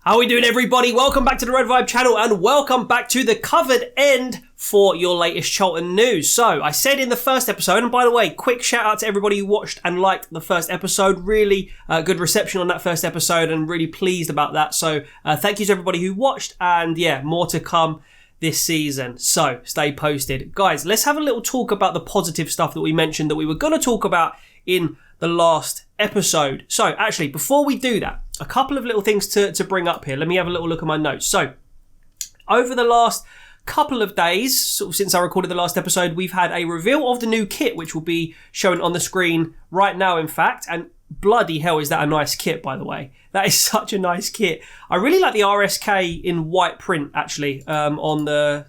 How are we doing, everybody? Welcome back to the Red Vibe channel and welcome back to the covered end for your latest Charlton news. So, I said in the first episode, and by the way, quick shout out to everybody who watched and liked the first episode. Really good reception on that first episode and really pleased about that. So, thank you to everybody who watched, and yeah, more to come this season. So, stay posted. Guys, let's have a little talk about the positive stuff that we mentioned that we were going to talk about in the last episode. So, actually, before we do that, a couple of little things to bring up here. Let me have a little look at my notes. So, over the last couple of days, sort of since I recorded the last episode, we've had a reveal of the new kit, which will be shown on the screen right now, in fact. And bloody hell, is that a nice kit, by the way. That is such a nice kit. I really like the RSK in white print, actually, on the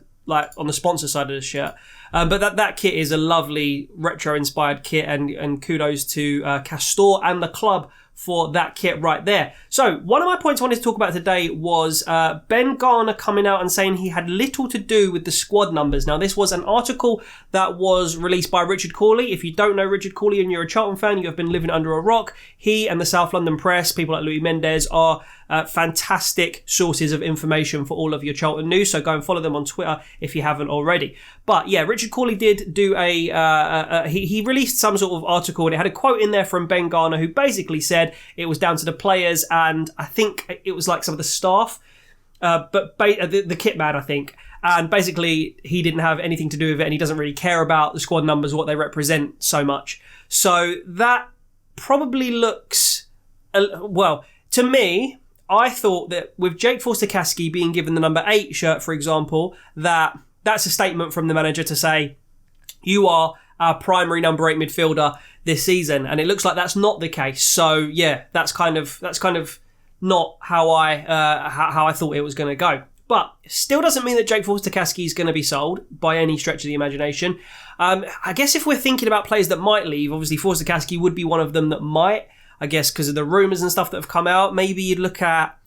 sponsor side of the shirt. But that kit is a lovely retro-inspired kit, and kudos to Castor and the club for that kit right there. So, one of my points I wanted to talk about today was Ben Garner coming out and saying he had little to do with the squad numbers. Now, this was an article that was released by Richard Cawley. If you don't know Richard Cawley and you're a Charlton fan, you have been living under a rock. He and the South London Press, people like Louis Mendes, are fantastic sources of information for all of your Charlton news. So go and follow them on Twitter if you haven't already. But yeah, Richard Cawley did do he released some sort of article, and it had a quote in there from Ben Garner who basically said it was down to the players and I think it was like some of the staff, but the kit man, I think. And basically he didn't have anything to do with it, and he doesn't really care about the squad numbers, what they represent so much. So that probably looks, well, to me, I thought that with Jake Forster-Caskey being given the number 8 shirt, for example, that's a statement from the manager to say, you are our primary number 8 midfielder this season. And it looks like that's not the case. So yeah, that's kind of not how I thought it was going to go. But still doesn't mean that Jake Forster-Caskey is going to be sold by any stretch of the imagination. I guess if we're thinking about players that might leave, obviously Forster-Caskey would be one of them that might. I guess because of the rumours and stuff that have come out. Maybe you'd look at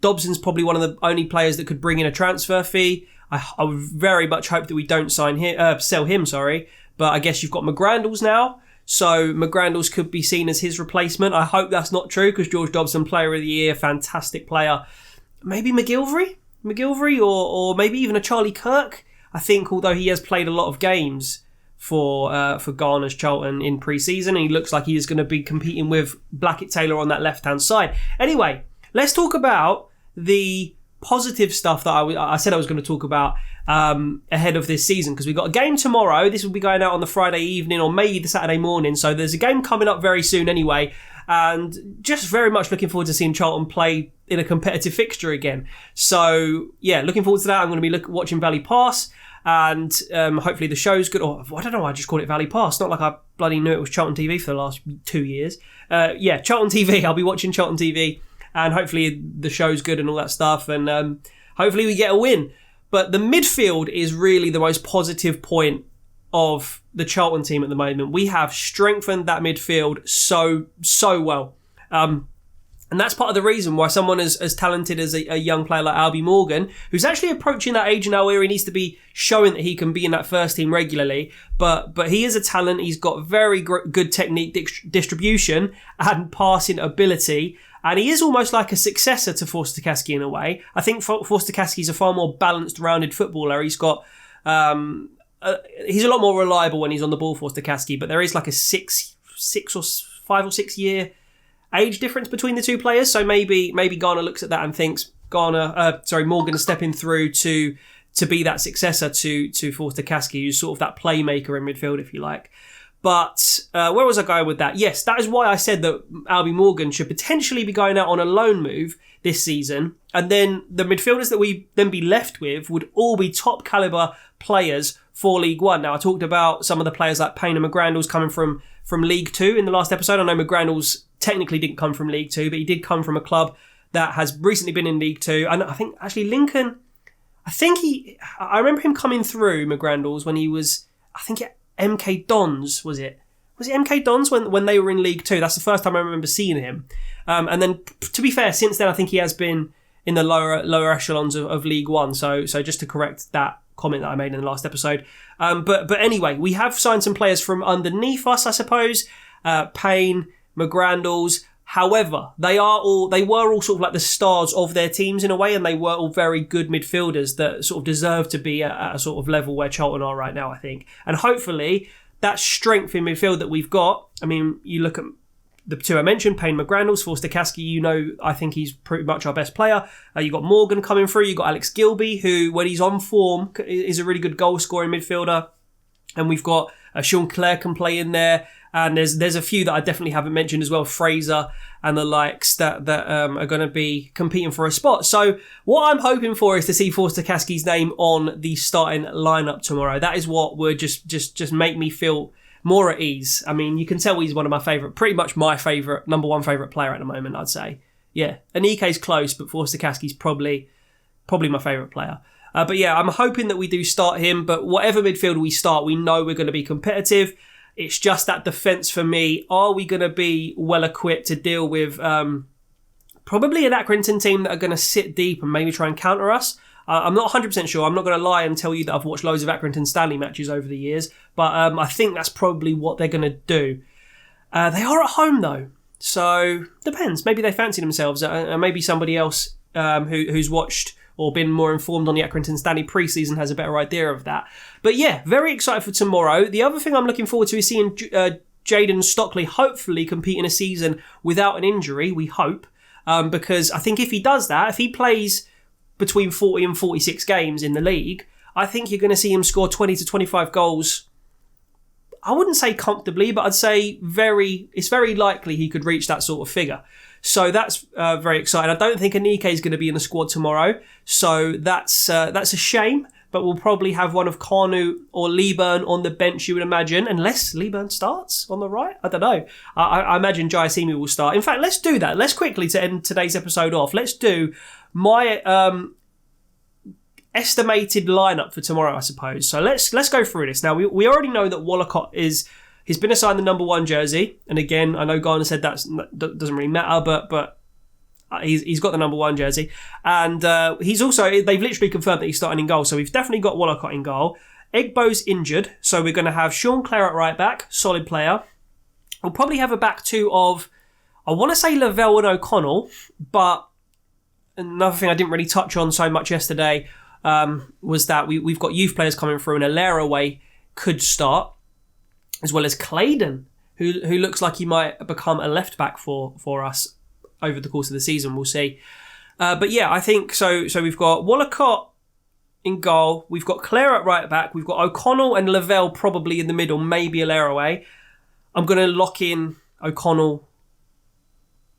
Dobson's probably one of the only players that could bring in a transfer fee. I would very much hope that we don't sell him. But I guess you've got McGrandles now. So McGrandles could be seen as his replacement. I hope that's not true because George Dobson, player of the year, fantastic player. Maybe McGilvery or maybe even a Charlie Kirk. I think although he has played a lot of games for Garner's Charlton in pre-season, and he looks like he is going to be competing with Blackett-Taylor on that left-hand side. Anyway, let's talk about the positive stuff that I said I was going to talk about ahead of this season, because we've got a game tomorrow. This will be going out on the Friday evening or maybe the Saturday morning, so there's a game coming up very soon anyway, and just very much looking forward to seeing Charlton play in a competitive fixture again. So yeah, looking forward to that. I'm going to be watching Valley Pass, and hopefully the show's good. Or I don't know, I just called it Valley Pass. Not like I bloody knew it was Charlton TV for the last 2 years. Yeah, Charlton TV. I'll be watching Charlton TV, and hopefully the show's good and all that stuff, and hopefully we get a win. But the midfield is really the most positive point of the Charlton team at the moment. We have strengthened that midfield so well. And that's part of the reason why someone as talented as a young player like Albie Morgan, who's actually approaching that age now where he needs to be showing that he can be in that first team regularly, but he is a talent. He's got very good technique, distribution and passing ability, and he is almost like a successor to Forster-Caskey in a way. I think Forster-Caskey's a far more balanced, rounded footballer. He's got he's a lot more reliable when he's on the ball, Forster-Caskey, but there is like a 5 or 6 year age difference between the two players, so maybe Garner looks at that and thinks Morgan is stepping through to be that successor to Forster-Caskey, who's sort of that playmaker in midfield, if you like. But where was I going with that? Yes, that is why I said that Albie Morgan should potentially be going out on a loan move this season, and then the midfielders that we then be left with would all be top caliber players for League One. Now, I talked about some of the players like Payne and McGrandles coming from League Two in the last episode. I know McGrandles technically didn't come from League Two, but he did come from a club that has recently been in League Two. And I think actually Lincoln, I remember him coming through McGrandles when he was, I think at MK Dons, was it? Was it MK Dons when they were in League Two? That's the first time I remember seeing him. And then, to be fair, since then I think he has been in the lower echelons of League One. So just to correct that comment that I made in the last episode. But anyway, we have signed some players from underneath us, I suppose. Payne, McGrandles, However, they were all sort of like the stars of their teams in a way, and they were all very good midfielders that sort of deserve to be at a sort of level where Charlton are right now, I think. And hopefully that strength in midfield that we've got, I mean, you look at the two I mentioned, Payne McGrandles, Forster-Caskey, I think he's pretty much our best player. You got Morgan coming through, you got Alex Gilby, who, when he's on form, is a really good goal-scoring midfielder. And we've got Sean Clare can play in there. And there's a few that I definitely haven't mentioned as well, Fraser and the likes that are going to be competing for a spot. So what I'm hoping for is to see Forster-Caskey's name on the starting lineup tomorrow. That is what would just make me feel more at ease. I mean, you can tell he's one of my favourite, pretty much my favourite, number one favourite player at the moment, I'd say. Yeah, Anike's close, but Forster-Caskey's probably my favourite player. But yeah, I'm hoping that we do start him, but whatever midfield we start, we know we're going to be competitive. It's just that defence for me. Are we going to be well equipped to deal with probably an Accrington team that are going to sit deep and maybe try and counter us? I'm not 100% sure. I'm not going to lie and tell you that I've watched loads of Accrington Stanley matches over the years, but I think that's probably what they're going to do. They are at home though, so depends. Maybe they fancy themselves, and maybe somebody else who's watched or been more informed on the Accrington Stanley pre-season has a better idea of that. But yeah, very excited for tomorrow. The other thing I'm looking forward to is seeing Jayden Stockley hopefully compete in a season without an injury, we hope. Because I think if he does that, if he plays between 40 and 46 games in the league, I think you're going to see him score 20 to 25 goals. I wouldn't say comfortably, but I'd say it's very likely he could reach that sort of figure. So that's very exciting. I don't think Anike is going to be in the squad tomorrow, so that's a shame. But we'll probably have one of Carnu or Leeburn on the bench, you would imagine, unless Leeburn starts on the right. I don't know. I imagine Jayasimi will start. In fact, let's do that. Let's quickly, to end today's episode off, let's do my estimated lineup for tomorrow, I suppose. So let's go through this. Now, we already know that Wollacott he's been assigned the number 1 jersey. And again, I know Garner said that doesn't really matter, but he's got the number 1 jersey. And he's also, they've literally confirmed that he's starting in goal. So we've definitely got Wollacott in goal. Egbo's injured. So we're going to have Sean Clare at right back, solid player. We'll probably have a back two of, I want to say Lavelle and O'Connell, but another thing I didn't really touch on so much yesterday was that we've got youth players coming through, and Alaraway could start, as well as Claydon, who looks like he might become a left back for us over the course of the season. We'll see. But yeah, I think so. So we've got Wollacott in goal. We've got Clare at right back. We've got O'Connell and Lavelle probably in the middle, maybe Alaraway. I'm going to lock in O'Connell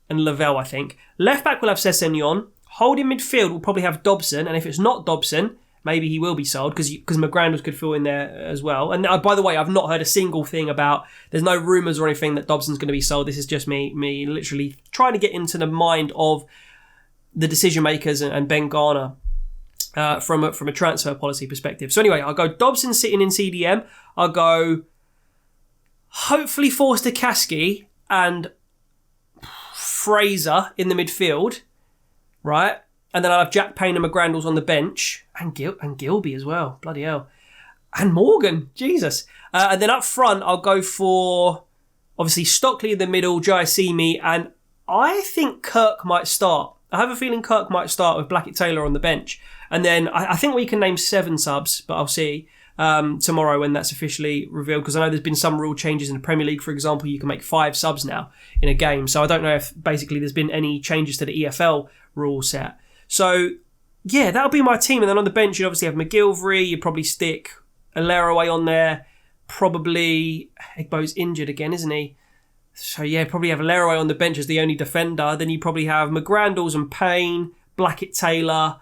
and Lavelle, I think. Left back we'll have Sessegnon. Holding midfield we'll probably have Dobson. And if it's not Dobson, maybe he will be sold because McGrandles could fill in there as well. And by the way, I've not heard a single thing about, there's no rumours or anything that Dobson's going to be sold. This is just me literally trying to get into the mind of the decision makers and Ben Garner from a transfer policy perspective. So anyway, I'll go Dobson sitting in CDM. I'll go hopefully Forster-Caskey and Fraser in the midfield, right? And then I'll have Jack Payne and McGrandles on the bench. And Gilby as well. Bloody hell. And Morgan. Jesus. And then up front, I'll go for, obviously, Stockley in the middle, Jayasimi. And I think Kirk might start. I have a feeling Kirk might start with Blackett Taylor on the bench. And then I think we can name 7 subs, but I'll see tomorrow when that's officially revealed. Because I know there's been some rule changes in the Premier League. For example, you can make 5 subs now in a game. So I don't know if basically there's been any changes to the EFL rule set. So, yeah, that'll be my team. And then on the bench, you obviously have McGilvery. You probably stick Alaraway on there. Probably Egbo's injured again, isn't he? So, yeah, probably have Alaraway on the bench as the only defender. Then you probably have McGrandles and Payne, Blackett Taylor,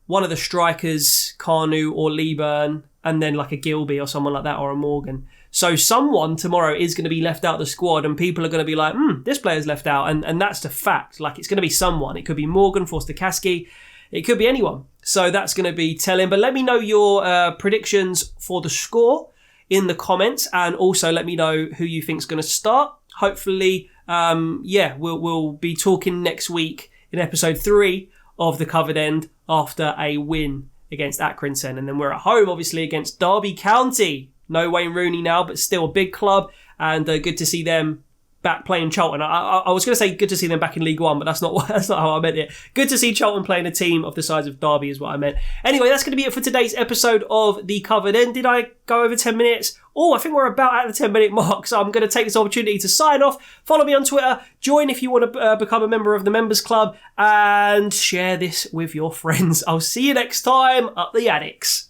one of the strikers, Carnu or Leeburn, and then like a Gilby or someone like that, or a Morgan. So someone tomorrow is going to be left out of the squad, and people are going to be like, this player's left out. And that's the fact. Like, it's going to be someone. It could be Morgan, Forster-Caskey. It could be anyone. So that's going to be telling. But let me know your predictions for the score in the comments. And also let me know who you think's going to start. Hopefully, we'll be talking next week in episode 3 of The Covered End after a win against Accrington. And then we're at home, obviously, against Derby County. No Wayne Rooney now, but still a big club, and good to see them back playing Charlton. I was going to say good to see them back in League One, but that's not how I meant it. Good to see Charlton playing a team of the size of Derby is what I meant. Anyway, that's going to be it for today's episode of The Covered End. Did I go over 10 minutes? Oh, I think we're about at the 10-minute mark, so I'm going to take this opportunity to sign off. Follow me on Twitter, join if you want to become a member of the Members Club, and share this with your friends. I'll see you next time. Up the Addicks.